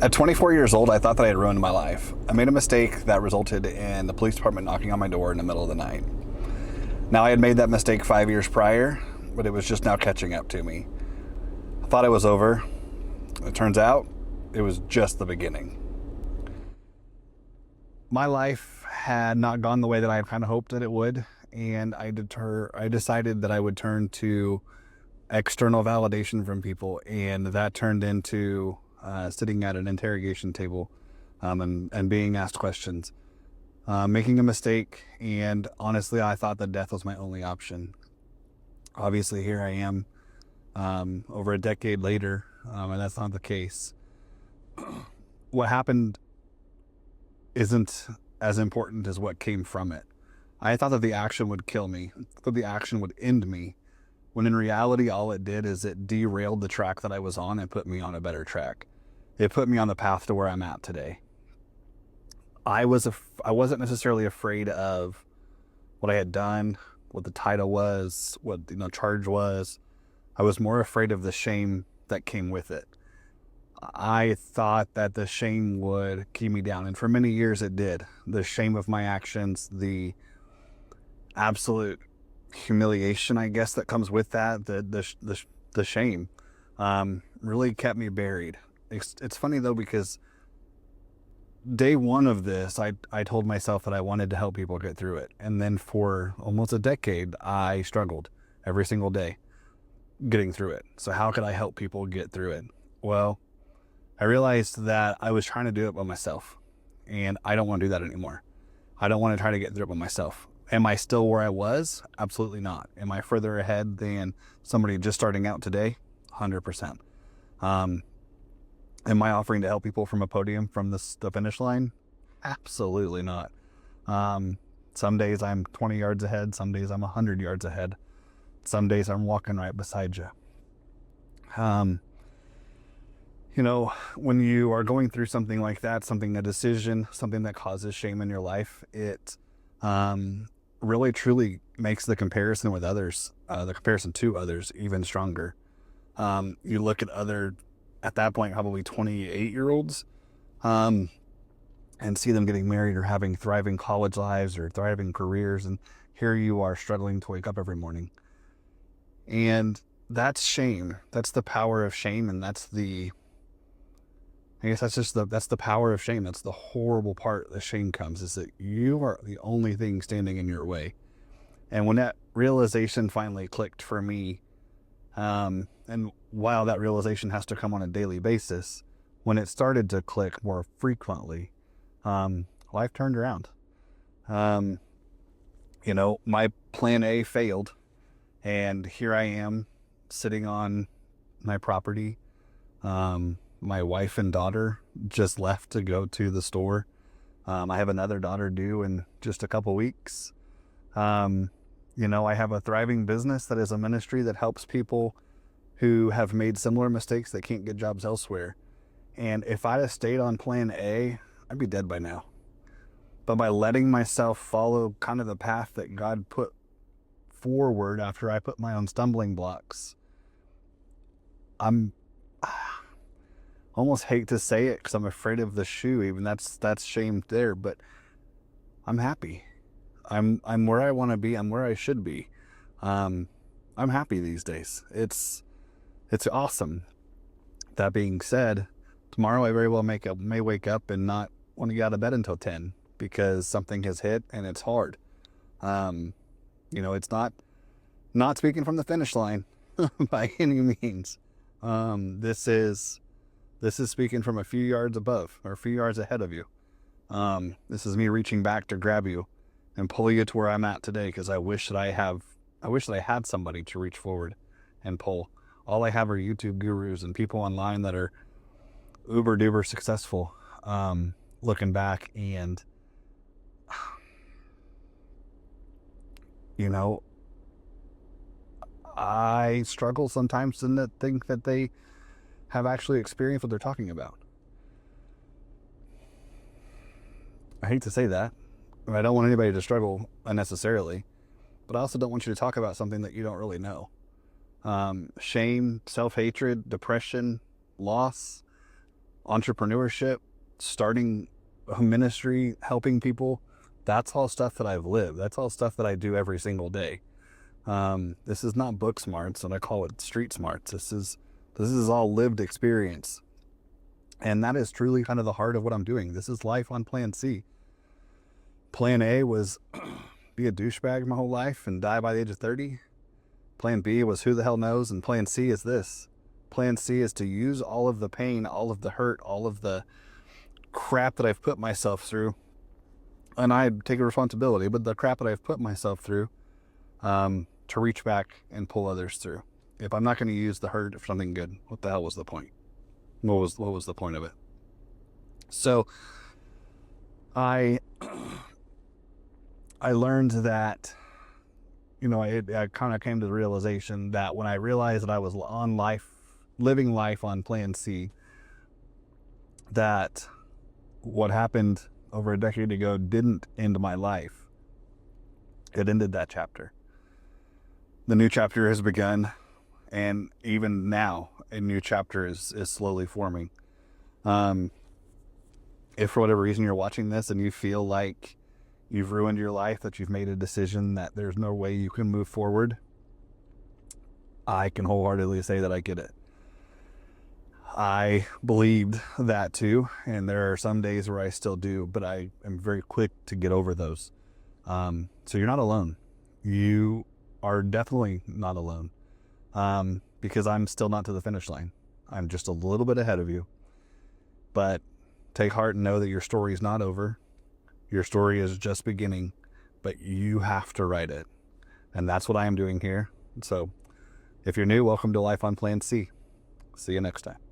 At 24 years old, I thought that I had ruined my life. I made a mistake that resulted in the police department knocking on my door in the middle of the night. Now, I had made that mistake 5 years prior, but it was just now catching up to me. I thought it was over. It turns out it was just the beginning. My life had not gone the way that I had kind of hoped that it would, and I decided that I would turn to external validation from people, and that turned into sitting at an interrogation table and being asked questions, making a mistake, and honestly, I thought that death was my only option. Obviously, here I am over a decade later, and that's not the case. What happened isn't as important as what came from it. I thought that the action would kill me, that the action would end me, when in reality, all it did is it derailed the track that I was on and put me on a better track. It put me on the path to where I'm at today. I wasn't necessarily afraid of what I had done, what the title was, what the charge was. I was more afraid of the shame that came with it. I thought that the shame would keep me down, and for many years it did. The shame of my actions, the absolute humiliation, I guess, that comes with that, the shame, really kept me buried. It's funny though, because day one of this, I told myself that I wanted to help people get through it. And then for almost a decade, I struggled every single day getting through it. So how could I help people get through it? Well, I realized that I was trying to do it by myself, and I don't want to do that anymore. I don't want to try to get through it by myself. Am I still where I was? Absolutely not. Am I further ahead than somebody just starting out today? 100%. Am I offering to help people from a podium from the finish line? Absolutely not. Some days I'm 20 yards ahead. Some days I'm 100 yards ahead. Some days I'm walking right beside you. When you are going through something like that, a decision, something that causes shame in your life, it really truly makes the comparison with others, the comparison to others, even stronger. You look at that point, probably 28-year-olds, and see them getting married or having thriving college lives or thriving careers, and here you are struggling to wake up every morning. And that's shame. That's the power of shame, and that's the power of shame. That's the horrible part that shame comes, is that you are the only thing standing in your way. And when that realization finally clicked for me, and while that realization has to come on a daily basis, when it started to click more frequently, life turned around. My plan A failed, and here I am sitting on my property. My wife and daughter just left to go to the store. I have another daughter due in just a couple weeks. I have a thriving business that is a ministry that helps people who have made similar mistakes that can't get jobs elsewhere. And if I'd have stayed on plan A, I'd be dead by now. But by letting myself follow kind of the path that God put forward after I put my own stumbling blocks, I'm almost hate to say it because I'm afraid of the shoe. Even that's shame there, but I'm happy. I'm where I want to be. I'm where I should be. I'm happy these days. It's awesome. That being said, tomorrow I very well may wake up and not want to get out of bed until 10 because something has hit and it's hard. It's not speaking from the finish line by any means. This is speaking from a few yards above or a few yards ahead of you. This is me reaching back to grab you and pull you to where I'm at today, because I wish that I had somebody to reach forward and pull. All I have are YouTube gurus and people online that are uber duper successful, looking back, and I struggle sometimes to think that they have actually experienced what they're talking about. I hate to say that. I don't want anybody to struggle unnecessarily, but I also don't want you to talk about something that you don't really know. Shame, self-hatred, depression, loss, entrepreneurship, starting a ministry, helping people. That's all stuff that I've lived. That's all stuff that I do every single day. This is not book smarts, and I call it street smarts. This is all lived experience. And that is truly kind of the heart of what I'm doing. This is life on plan C. Plan A was be a douchebag my whole life and die by the age of 30. Plan B was who the hell knows, and plan C is this. Plan C is to use all of the pain, all of the hurt, all of the crap that I've put myself through, and I take a responsibility, but the crap that I've put myself through, to reach back and pull others through. If I'm not going to use the hurt for something good, what the hell was the point? What was the point of it? So I learned that, I kind of came to the realization that when I realized that I was living life on plan C, that what happened over a decade ago didn't end my life. It ended that chapter. The new chapter has begun, and even now a new chapter is slowly forming. If for whatever reason you're watching this and you feel like you've ruined your life, that you've made a decision that there's no way you can move forward, I can wholeheartedly say that I get it. I believed that too, and there are some days where I still do, but I am very quick to get over those. So you're not alone. You are definitely not alone, because I'm still not to the finish line. I'm just a little bit ahead of you. But take heart and know that your story is not over. Your story is just beginning, but you have to write it. And that's what I am doing here. So if you're new, welcome to Life on Plan C. See you next time.